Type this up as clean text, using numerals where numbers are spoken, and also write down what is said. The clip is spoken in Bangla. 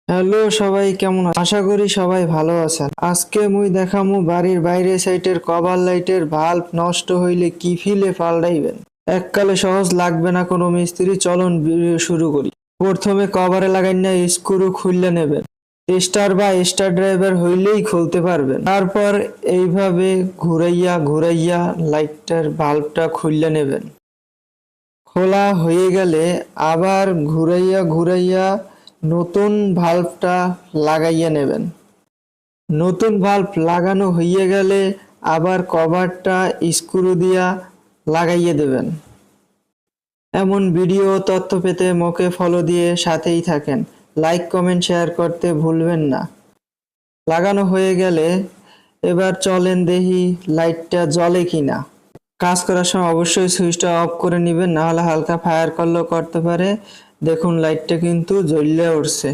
হ্যালো সবাই কেমন আশা করি সবাই ভালো আছেন। আজকে মুই দেখামু বাড়ির বাইরে সাইটের কভার লাইটের ভাল্ব নষ্ট হইলে কি ফিলে পাল্টাইবেন। এককালে সহজ লাগবে না কোনো মিস্ত্রি, চলন ভিডিও শুরু করি। প্রথমে কভারে লাগাই না স্ক্রু খুললে নেবেন। স্টার বা স্টার ড্রাইভার হইলেই খুলতে পারবেন। তারপর এইভাবে ঘুরাইয়া ঘুরাইয়া লাইটটার ভাল্বটা খুললে নেবেন। খোলা হয়ে গেলে আবার ঘুরাইয়া ঘুরাইয়া নতুন ভাল্বটা লাগাইয়া নেবেন। নতুন ভাল্ব লাগানো হয়ে গেলে আবার কভারটা স্ক্রু দিয়া লাগাইয়া দেবেন। এমন ভিডিও তথ্য পেতে মোকে ফলো দিয়ে সাথেই থাকেন। লাইক কমেন্ট শেয়ার করতে ভুলবেন না। লাগানো হয়ে গেলে এবার চলেন দেখি লাইটটা জ্বলে কিনা। কাজ করার সময় অবশ্যই সুইচটা অফ করে নেবেন, না হলে হালকা ফায়ার করলেও করতে পারে। দেখুন লাইটটা কিন্তু জ্বলে উঠছে।